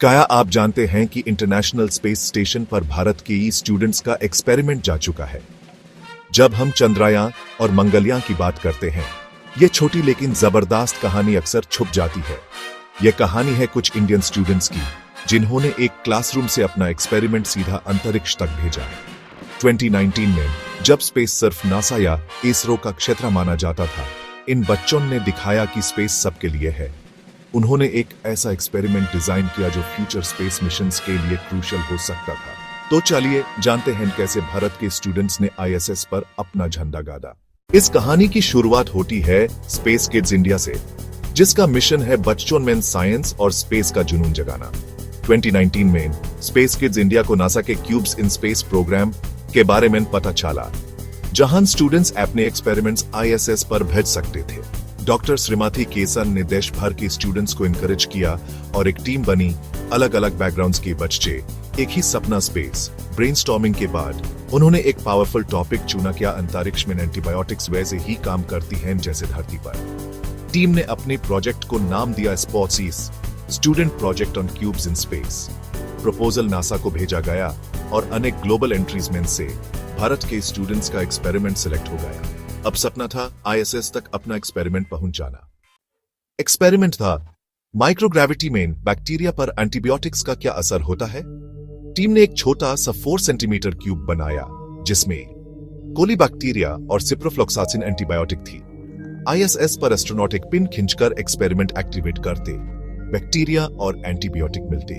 क्या आप जानते हैं कि इंटरनेशनल स्पेस स्टेशन पर भारत के स्टूडेंट्स का एक्सपेरिमेंट जा चुका है। जब हम चंद्रयान और मंगलयान की बात करते हैं, ये छोटी लेकिन जबरदस्त कहानी अक्सर छुप जाती है। यह कहानी है कुछ इंडियन स्टूडेंट्स की, जिन्होंने एक क्लासरूम से अपना एक्सपेरिमेंट सीधा अंतरिक्ष तक भेजा। 2019 में जब स्पेस सिर्फ नासा या इसरो का क्षेत्र माना जाता था, इन बच्चों ने दिखाया कि स्पेस सबके लिए है। उन्होंने एक ऐसा एक्सपेरिमेंट डिजाइन किया जो फ्यूचर स्पेस मिशंस के लिए क्रूशियल हो सकता था। तो चलिए जानते हैं कैसे भारत के स्टूडेंट्स ने आईएसएस पर अपना झंडा गाड़ा। इस कहानी की शुरुआत होती है स्पेस किड्स इंडिया से, जिसका मिशन है बच्चों में साइंस और स्पेस का जुनून जगाना। 2019 में स्पेस किड्स इंडिया को नासा के क्यूब्स इन स्पेस प्रोग्राम के बारे में पता चला, जहां स्टूडेंट्स अपने एक्सपेरिमेंट्स आईएसएस पर भेज सकते थे। डॉक्टर श्रीमती केसन ने देश भर के स्टूडेंट्स को इनकरेज किया और एक टीम बनी। अलग अलग बैकग्राउंड्स के बच्चे, एक ही सपना स्पेस। ब्रेनस्टॉर्मिंग के बाद उन्होंने एक पावरफुल टॉपिक चुना, क्या अंतरिक्ष में एंटीबायोटिक्स वैसे ही काम करती हैं जैसे धरती पर। टीम ने अपने प्रोजेक्ट को नाम दिया spots, student project on cubes in space. Proposal NASA को भेजा गया और अनेक ग्लोबल एंट्रीज में से भारत के स्टूडेंट्स का एक्सपेरिमेंट सिलेक्ट हो गया। अब सपना था आईएसएस तक अपना एक्सपेरिमेंट पहुंच जाना। एक्सपेरिमेंट था माइक्रोग्रेविटी में बैक्टीरिया पर एंटीबायोटिक्स का क्या असर होता है। टीम ने एक छोटा सा 4 सेंटीमीटर क्यूब बनाया, जिसमें कोलिबैक्टीरिया और सिप्रोफ्लोक्सासिन एंटीबायोटिक थी। आईएसएस पर एस्ट्रोनॉट एक पिन खींचकर एक्सपेरिमेंट एक्टिवेट करते, बैक्टीरिया और एंटीबायोटिक मिलते।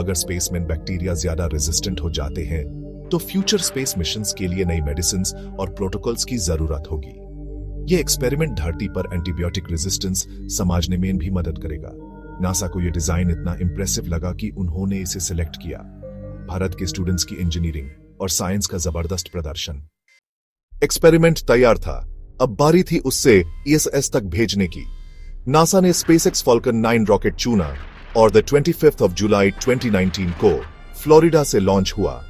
अगर स्पेस में बैक्टीरिया ज्यादा रेजिस्टेंट हो जाते हैं तो फ्यूचर स्पेस मिशंस के लिए नई मेडिसिन्स और प्रोटोकॉल्स की जरूरत होगी। यह एक्सपेरिमेंट धरती पर एंटीबायोटिक रेजिस्टेंस समझने में भी मदद करेगा। नासा को यह डिजाइन इतना इंप्रेसिव लगा कि उन्होंने इसे सिलेक्ट किया। भारत के स्टूडेंट्स की इंजीनियरिंग और साइंस का जबरदस्त प्रदर्शन। एक्सपेरिमेंट तैयार था, अब बारी थी उससे आईएसएस तक भेजने की। नासा ने स्पेसएक्स फाल्कन 9 रॉकेट चुना और 25 जुलाई 2019 को फ्लोरिडा से लॉन्च हुआ।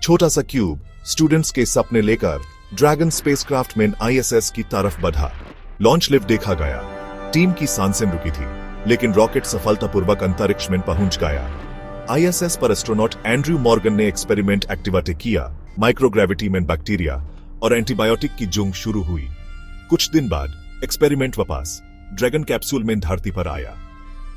छोटा सा क्यूब स्टूडेंट्स के सपने लेकर ड्रैगन स्पेसक्राफ्ट में आईएसएस की तरफ बढ़ा। लॉन्च लिफ्ट देखा गया, टीम की सांसें रुकी थी, लेकिन रॉकेट सफलतापूर्वक अंतरिक्ष में पहुंच गया। आईएसएस पर एस्ट्रोनॉट एंड्रयू मॉर्गन ने एक्सपेरिमेंट एक्टिवेट किया। माइक्रोग्रेविटी में बैक्टीरिया और एंटीबायोटिक की जंग शुरू हुई। कुछ दिन बाद एक्सपेरिमेंट वापस ड्रैगन कैप्सूल में धरती पर आया।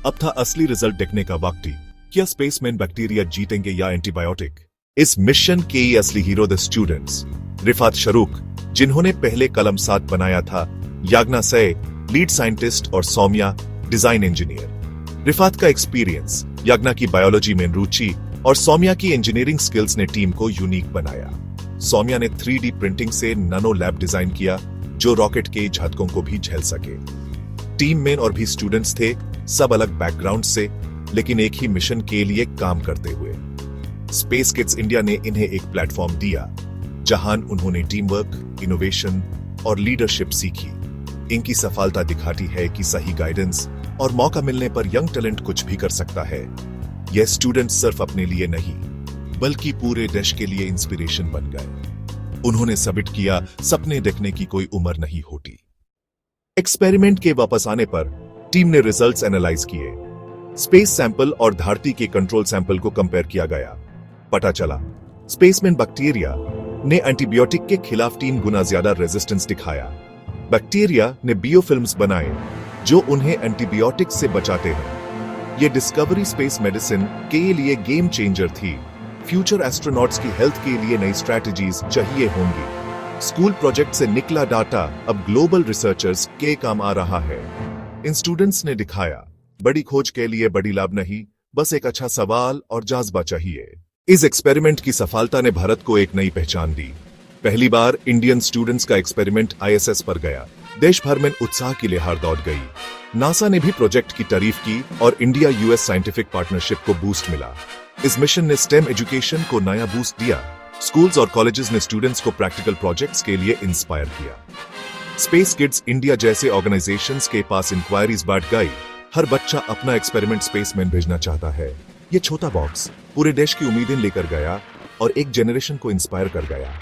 अब था असली रिजल्ट देखने का वक्त। क्या स्पेस में बैक्टीरिया जीतेंगे या एंटीबायोटिक? इस मिशन के असली हीरो द स्टूडेंट्स। रिफात शरूक, जिन्होंने पहले कलम 7 बनाया था, याग्ना सै, लीड साइंटिस्ट, और सौम्या, डिजाइन इंजीनियर। रिफात का एक्सपीरियंस, याग्ना की बायोलॉजी में रुचि और सौम्या की इंजीनियरिंग स्किल्स ने टीम को यूनिक बनाया। सौम्या ने 3D प्रिंटिंग से नैनो लैब डिजाइन किया, जो रॉकेट के झटकों को भी झेल सके। टीम में और भी स्टूडेंट्स थे, सब अलग बैकग्राउंड से, लेकिन एक ही मिशन के लिए काम करते हुए। स्पेस किड्स इंडिया ने इन्हें एक प्लेटफॉर्म दिया, जहां उन्होंने टीम वर्क, इनोवेशन और लीडरशिप सीखी। इनकी सफलता दिखाती है कि सही गाइडेंस और मौका मिलने पर यंग टैलेंट कुछ भी कर सकता है। यह स्टूडेंट्स सिर्फ अपने लिए नहीं, बल्कि पूरे देश के लिए इंस्पिरेशन बन गए। उन्होंने साबित किया, सपने देखने की कोई उम्र नहीं होती। एक्सपेरिमेंट के वापस आने पर टीम ने रिजल्ट्स एनालाइज किए। स्पेस सैंपल और धरती के कंट्रोल सैंपल को कंपेयर किया गया। पता चला स्पेस में बैक्टीरिया ने एंटीबायोटिक के खिलाफ 3 गुना ज्यादा रेजिस्टेंस दिखाया। बैक्टीरिया ने बियोफिल्म्स बनाए जो उन्हें एंटीबायोटिक से बचाते हैं। यह डिस्कवरी स्पेस मेडिसिन के लिए गेम चेंजर थी। फ्यूचर एस्ट्रोनॉट्स की हेल्थ के लिए नई स्ट्रैटेजीज चाहिए होंगी। स्कूल प्रोजेक्ट से निकला डाटा अब ग्लोबल रिसर्चर्स के काम आ रहा है। इन स्टूडेंट्स ने दिखाया, बड़ी खोज के लिए बड़ी लाभ नहीं, बस एक अच्छा सवाल और जज्बा चाहिए। इस एक्सपेरिमेंट की सफलता ने भारत को एक नई पहचान दी। पहली बार इंडियन स्टूडेंट्स का एक्सपेरिमेंट आईएसएस पर गया। देश भर में उत्साह की लहर दौड़ गई। नासा ने भी प्रोजेक्ट की तारीफ की और इंडिया यूएस साइंटिफिक पार्टनरशिप को बूस्ट मिला। इस मिशन ने स्टेम एजुकेशन को नया बूस्ट दिया। स्कूल्स और कॉलेजेस ने स्टूडेंट्स को प्रैक्टिकल प्रोजेक्ट्स के लिए इंस्पायर किया। स्पेस किड्स इंडिया जैसे ऑर्गेनाइजेशंस के पास इंक्वायरीज बढ़ गई। हर बच्चा अपना एक्सपेरिमेंट स्पेस में भेजना चाहता है। ये छोटा बॉक्स पूरे देश की उम्मीदें लेकर गया और एक जनरेशन को इंस्पायर कर गया।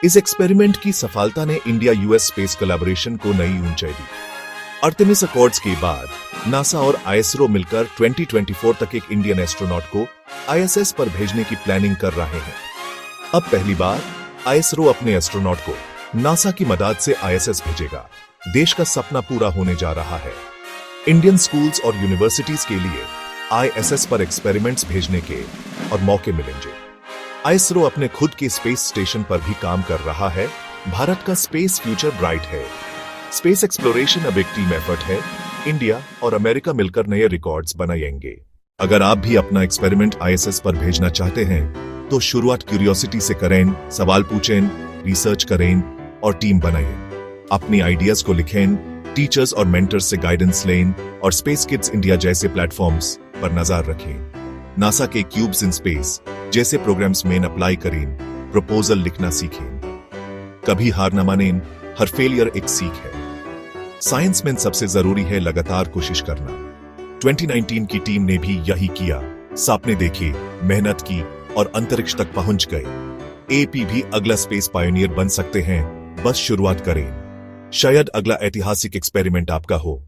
इस एक्सपेरिमेंट की सफलता ने इंडिया यूएस स्पेस कोलैबोरेशन को नई ऊंचाई दी। आर्टेमिस अकॉर्ड्स के बाद नासा और आईएसआरओ मिलकर 2024 तक एक इंडियन एस्ट्रोनॉट को आईएसएस पर भेजने की प्लानिंग कर रहे हैं। अब पहली बार आईएसआरओ अपने एस्ट्रोनॉट को नासा की मदद से आईएसएस भेजेगा। देश का सपना पूरा होने जा रहा है। इंडियन स्कूल्स और यूनिवर्सिटीज के लिए आईएसएस पर एक्सपेरिमेंट्स भेजने के और मौके मिलेंगे। आईएसआरओ अपने खुद के स्पेस स्टेशन पर भी काम कर रहा है। भारत का स्पेस फ्यूचर ब्राइट है। स्पेस एक्सप्लोरेशन अब एक टीम एफर्ट है। इंडिया और अमेरिका मिलकर नए रिकॉर्ड्स बनाएंगे। अगर आप भी अपना एक्सपेरिमेंट आईएसएस पर भेजना चाहते हैं तो शुरुआत क्यूरियोसिटी से करें, सवाल पूछें, रिसर्च करें और टीम बनाएं। अपनी आइडियाज को लिखें, टीचर्स और मेंटर्स से गाइडेंस लें और स्पेस किड्स इंडिया जैसे प्लेटफॉर्म्स पर नजर रखें। नासा के क्यूब्स इन स्पेस जैसे प्रोग्राम्स में अप्लाई करें, प्रपोजल लिखना सीखें। कभी हार न मानें, हर फेलियर एक सीख है। साइंस में सबसे जरूरी है लगातार कोशिश करना। 2019 की टीम ने भी यही किया। सपने देखे, मेहनत की और अंतरिक्ष तक पहुंच गए। एपी भी अगला स्पेस पायनियर बन सकते हैं। बस शुरुआत करें। शायद अगला ऐतिहासिक एक्सपेरिमेंट आपका हो।